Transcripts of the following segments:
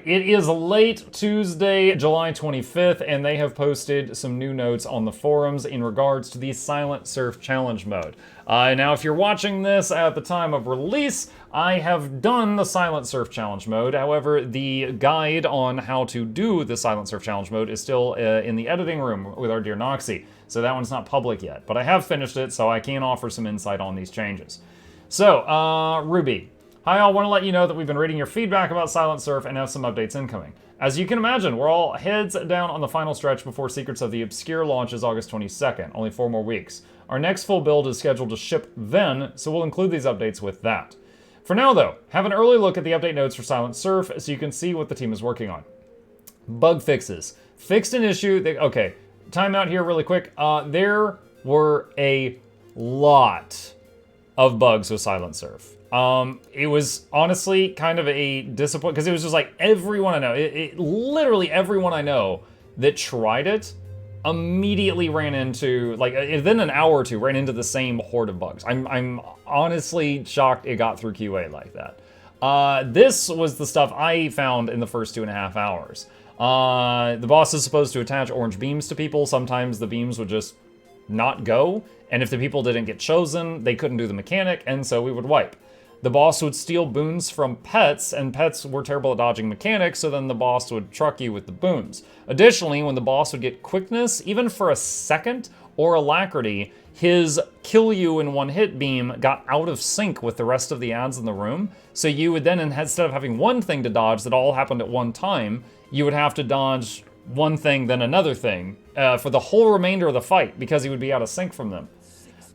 It is late Tuesday, July 25th, and they have posted some new notes on the forums in regards to the Silent Surf Challenge mode. Now, if you're watching this at the time of release, I have done the Silent Surf Challenge mode. However, the guide on how to do the Silent Surf Challenge mode is still in the editing room with our dear Noxxi, so that one's not public yet. But I have finished it, so I can offer some insight on these changes. So, Ruby. Hi all, want to let you know that we've been reading your feedback about Silent Surf and have some updates incoming. As you can imagine, we're all heads down on the final stretch before Secrets of the Obscure launches August 22nd, only 4 more weeks. Our next full build is scheduled to ship then, so we'll include these updates with that. For now though, have an early look at the update notes for Silent Surf so you can see what the team is working on. Bug fixes. Fixed an issue, okay, time out here really quick. There were a lot of bugs with Silent Surf. It was honestly kind of a disappointment because it was just like everyone I know, literally everyone I know that tried it immediately ran into, like within an hour or two, ran into the same horde of bugs. I'm honestly shocked it got through QA like that. This was the stuff I found in the first 2.5 hours. The boss is supposed to attach orange beams to people. Sometimes the beams would just not go, and if the people didn't get chosen, they couldn't do the mechanic, and so we would wipe. The boss would steal boons from pets, and pets were terrible at dodging mechanics, so then the boss would truck you with the boons. Additionally, when the boss would get quickness, even for a second, or alacrity, his kill you in one hit beam got out of sync with the rest of the ads in the room, so you would then, instead of having one thing to dodge that all happened at one time, you would have to dodge one thing, then another thing, for the whole remainder of the fight, because he would be out of sync from them.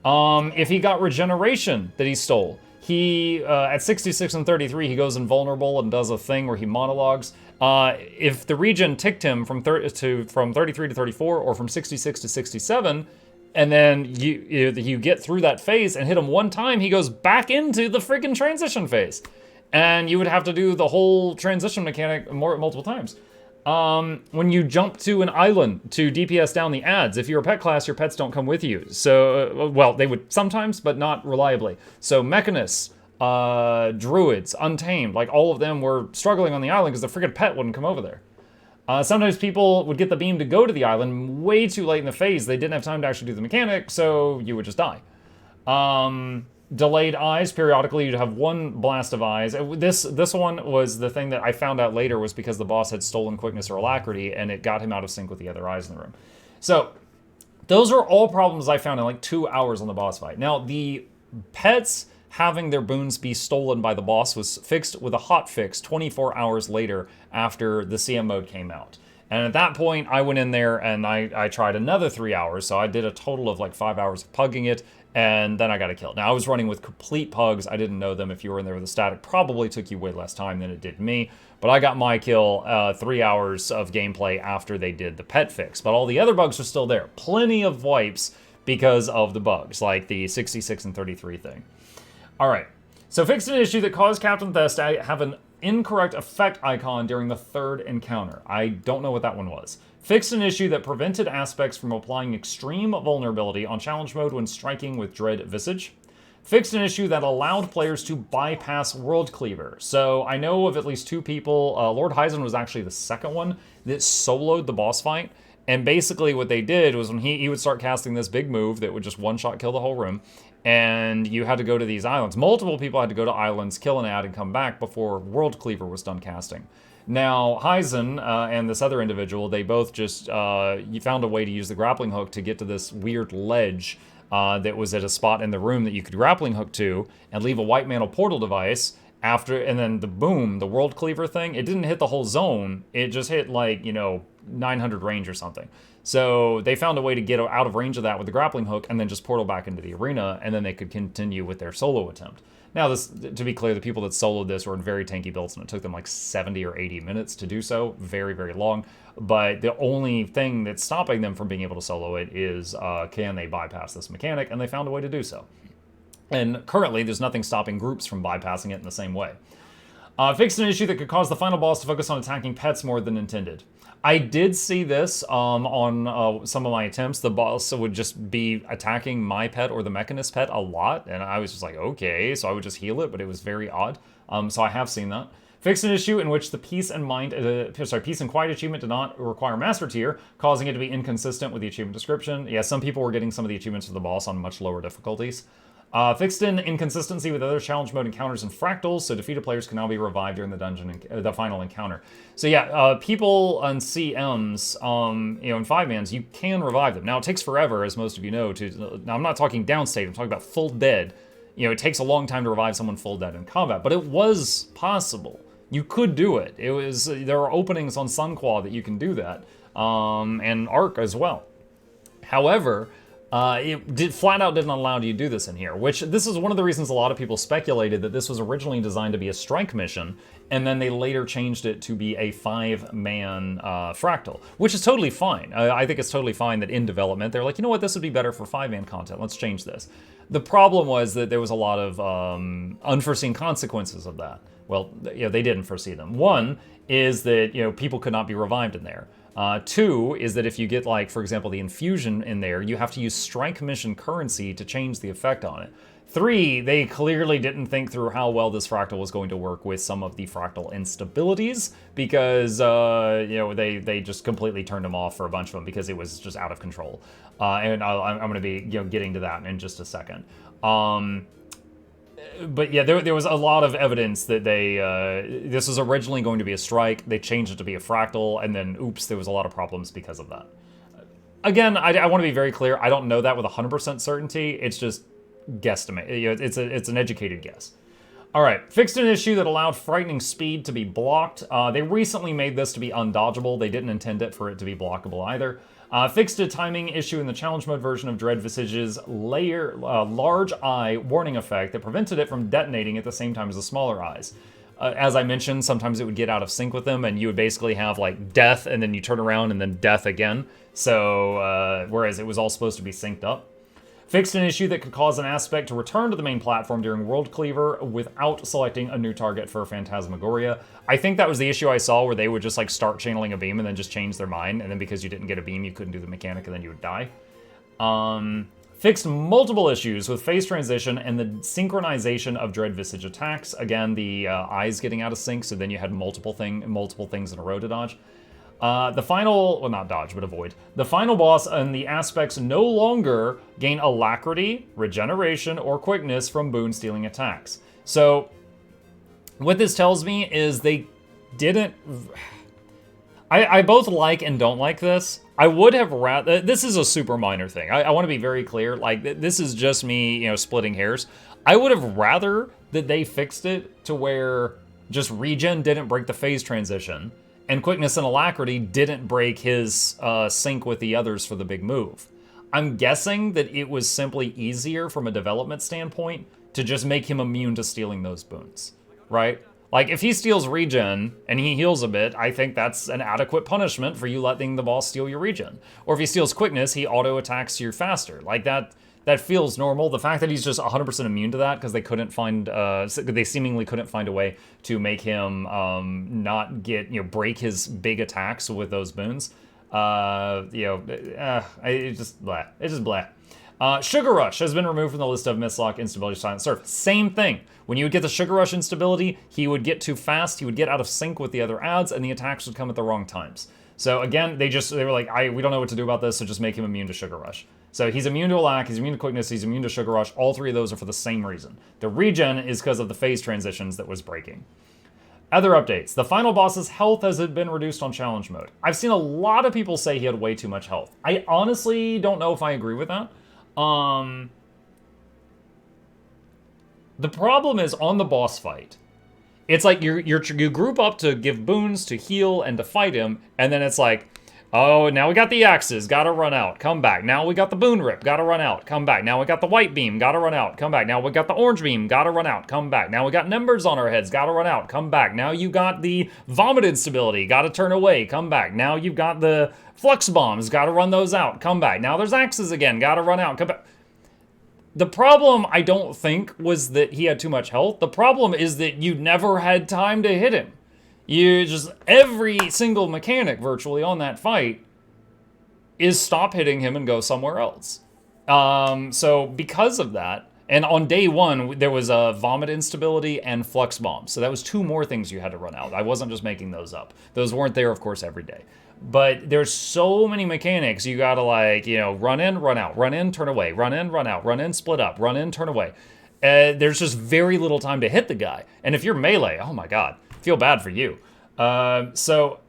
If he got regeneration that he stole, he, at 66 and 33, he goes invulnerable and does a thing where he monologues. If the regen ticked him from 33 to 34 or from 66 to 67, and then you get through that phase and hit him one time, he goes back into the freaking transition phase. And you would have to do the whole transition mechanic multiple times. When you jump to an island to DPS down the ads, if you're a pet class, your pets don't come with you. So, well, they would sometimes, but not reliably. So mechanists, druids, untamed, like all of them were struggling on the island because the freaking pet wouldn't come over there. Sometimes people would get the beam to go to the island way too late in the phase. They didn't have time to actually do the mechanic, so you would just die. Delayed eyes, periodically you'd have one blast of eyes. This one was the thing that I found out later was because the boss had stolen quickness or alacrity and it got him out of sync with the other eyes in the room. So those are all problems I found in like 2 hours on the boss fight. Now the pets having their boons be stolen by the boss was fixed with a hot fix 24 hours later after the CM mode came out. And at that point, I went in there and I tried another 3 hours, so I did a total of like 5 hours of pugging it, and then I got a kill. Now, I was running with complete pugs. I didn't know them. If you were in there with a static, probably took you way less time than it did me. But I got my kill 3 hours of gameplay after they did the pet fix. But all the other bugs are still there. Plenty of wipes because of the bugs, like the 66 and 33 thing. All right, so fixed an issue that caused Captain Thess to have an incorrect effect icon during the third encounter. I don't know what that one was. Fixed an issue that prevented aspects from applying extreme vulnerability on challenge mode when striking with Dread Visage. Fixed an issue that allowed players to bypass World Cleaver. So I know of at least 2 people, Lord Heisen was actually the second one, that soloed the boss fight. And basically what they did was when he would start casting this big move that would just one-shot kill the whole room, and you had to go to these islands. Multiple people had to go to islands, kill an ad, and come back before World Cleaver was done casting. Now, Heisen and this other individual, they both just you found a way to use the grappling hook to get to this weird ledge that was at a spot in the room that you could grappling hook to and leave a white mantle portal device after, and then the World Cleaver thing, it didn't hit the whole zone. It just hit like, 900 range or something. So they found a way to get out of range of that with the grappling hook and then just portal back into the arena, and then they could continue with their solo attempt. Now, this, to be clear, the people that soloed this were in very tanky builds, and it took them like 70 or 80 minutes to do so. Very, very long. But the only thing that's stopping them from being able to solo it is can they bypass this mechanic, and they found a way to do so. And currently, there's nothing stopping groups from bypassing it in the same way. Fixed an issue that could cause the final boss to focus on attacking pets more than intended. I did see this on some of my attempts. The boss would just be attacking my pet or the Mechanist pet a lot, and I was just like, okay, so I would just heal it, but it was very odd. So I have seen that. Fixed an issue in which the Peace and Quiet achievement did not require Master Tier, causing it to be inconsistent with the achievement description. Yeah, some people were getting some of the achievements for the boss on much lower difficulties. Fixed in inconsistency with other challenge mode encounters and fractals, so defeated players can now be revived during the final encounter. So yeah, people on CMs, in 5-mans, you can revive them. Now it takes forever, as most of you know. Now I'm not talking downstate, I'm talking about full dead. It takes a long time to revive someone full dead in combat, but it was possible. You could do it. There are openings on Sunquaw that you can do that, and Arc as well. However, it flat out didn't allow you to do this in here, which this is one of the reasons a lot of people speculated that this was originally designed to be a strike mission, and then they later changed it to be a 5-man fractal, which is totally fine. I think it's totally fine that in development, they're like, you know what, this would be better for 5-man content, let's change this. The problem was that there was a lot of unforeseen consequences of that. Well, they didn't foresee them. One is that, people could not be revived in there. 2 is that if you get, like, for example, the infusion in there, you have to use strike mission currency to change the effect on it. 3, they clearly didn't think through how well this fractal was going to work with some of the fractal instabilities because, they just completely turned them off for a bunch of them because it was just out of control. And I'm going to be, getting to that in just a second. But yeah, there was a lot of evidence that this was originally going to be a strike, they changed it to be a fractal, and then oops, there was a lot of problems because of that. Again, I want to be very clear, I don't know that with 100% certainty, it's just guesstimate. It's an educated guess. Alright, fixed an issue that allowed frightening speed to be blocked. They recently made this to be undodgeable, they didn't intend it for it to be blockable either. Fixed a timing issue in the challenge mode version of Dread Visage's large eye warning effect that prevented it from detonating at the same time as the smaller eyes. As I mentioned, sometimes it would get out of sync with them, and you would basically have like death, and then you turn around and then death again. So, whereas it was all supposed to be synced up. Fixed an issue that could cause an aspect to return to the main platform during World Cleaver without selecting a new target for Phantasmagoria. I think that was the issue I saw where they would just like start channeling a beam and then just change their mind, and then because you didn't get a beam, you couldn't do the mechanic and then you would die. Fixed multiple issues with phase transition and the synchronization of Dread Visage attacks. Again, the eyes getting out of sync, so then you had multiple things in a row to dodge. The final, well, not dodge, but avoid. The final boss and the aspects no longer gain alacrity, regeneration, or quickness from boon stealing attacks. So, what this tells me is they didn't... I both like and don't like this. I would have rather... This is a super minor thing. I want to be very clear. Like, this is just me, splitting hairs. I would have rather that they fixed it to where just regen didn't break the phase transition, and quickness and alacrity didn't break his sync with the others for the big move. I'm guessing that it was simply easier from a development standpoint to just make him immune to stealing those boons, right? Like, if he steals regen and he heals a bit, I think that's an adequate punishment for you letting the boss steal your regen. Or if he steals quickness, he auto-attacks you faster. Like, that feels normal. The fact that he's just 100% immune to that because they couldn't find, they seemingly couldn't find a way to make him not get, break his big attacks with those boons. It's just blah. It's just blah. Sugar Rush has been removed from the list of Mistlock, Instability, Silent Surf. Same thing. When you would get the Sugar Rush instability, he would get too fast, he would get out of sync with the other adds, and the attacks would come at the wrong times. So again, they were like, we don't know what to do about this, so just make him immune to Sugar Rush. So he's immune to Alack, he's immune to Quickness, he's immune to Sugar Rush. All three of those are for the same reason. The regen is because of the phase transitions that was breaking. Other updates. The final boss's health has been reduced on challenge mode. I've seen a lot of people say he had way too much health. I honestly don't know if I agree with that. The problem is on the boss fight, it's like you group up to give boons, to heal, and to fight him, and then it's like, oh, now we got the axes, gotta run out, come back. Now we got the boon rip, gotta run out, come back. Now we got the white beam, gotta run out, come back. Now we got the orange beam, gotta run out, come back. Now we got numbers on our heads, gotta run out, come back. Now you got the vomit instability, gotta turn away, come back. Now you've got the flux bombs, gotta run those out, come back. Now there's axes again, gotta run out, come back. The problem, I don't think, was that he had too much health. The problem is that you never had time to hit him. You just, every single mechanic virtually on that fight is stop hitting him and go somewhere else. So because of that, And on day one, there was a vomit instability and flux bombs. So that was 2 more things you had to run out. I wasn't just making those up. Those weren't there, of course, every day. But there's so many mechanics. You gotta like, run in, run out, run in, turn away, run in, run out, run in, split up, run in, turn away. There's just very little time to hit the guy. And if you're melee, oh my god, feel bad for you. So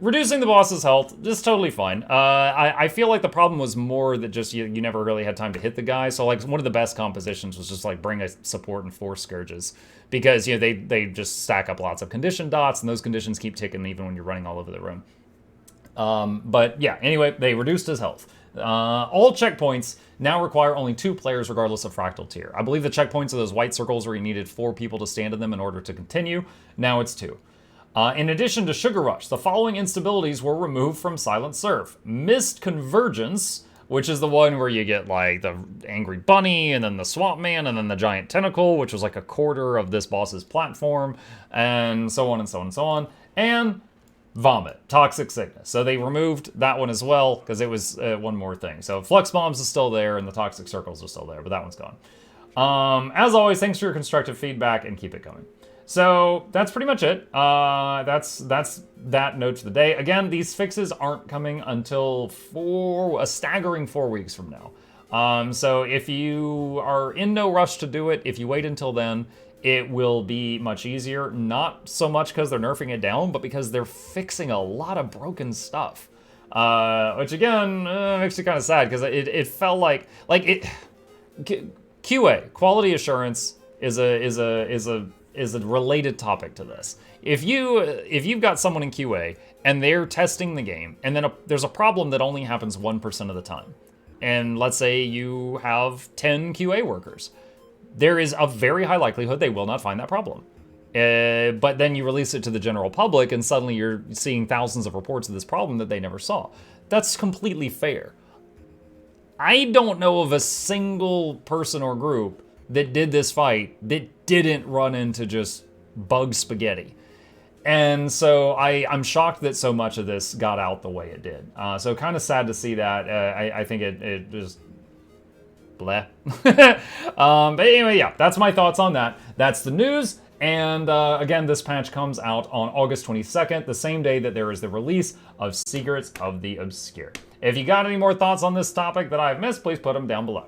reducing the boss's health is totally fine. I feel like the problem was more that just you never really had time to hit the guy. So like one of the best compositions was just like bring a support and 4 scourges, because they just stack up lots of condition dots, and those conditions keep ticking even when you're running all over the room. But yeah, anyway, they reduced his health. All checkpoints now require only 2 players regardless of fractal tier. I believe the checkpoints are those white circles where you needed 4 people to stand in them in order to continue. Now it's 2. In addition to Sugar Rush, the following instabilities were removed from Silent Surf. Mist Convergence, which is the one where you get like the Angry Bunny, and then the Swamp Man, and then the Giant Tentacle, which was like a quarter of this boss's platform, and so on and so on and so on. And Vomit, Toxic Sickness. So they removed that one as well, because it was one more thing. So Flux Bombs is still there, and the Toxic Circles are still there, but that one's gone. As always, thanks for your constructive feedback, and keep it coming. So that's pretty much it. That's that note to the day. Again, these fixes aren't coming until a staggering 4 weeks from now. So if you are in no rush to do it, if you wait until then, it will be much easier. Not so much because they're nerfing it down, but because they're fixing a lot of broken stuff. Which again, makes you kind of sad, because it felt like QA, quality assurance, is a related topic to this. If you've got someone in QA and they're testing the game, and then there's a problem that only happens 1% of the time, and let's say you have 10 QA workers, there is a very high likelihood they will not find that problem. But then you release it to the general public, and suddenly you're seeing thousands of reports of this problem that they never saw. That's completely fair. I don't know of a single person or group that did this fight that didn't run into just bug spaghetti. And so I'm shocked that so much of this got out the way it did. So kind of sad to see that. I think it just bleh. But anyway, yeah, that's my thoughts on that. That's the news. And again, this patch comes out on August 22nd, the same day that there is the release of Secrets of the Obscure. If you got any more thoughts on this topic that I've missed, please put them down below.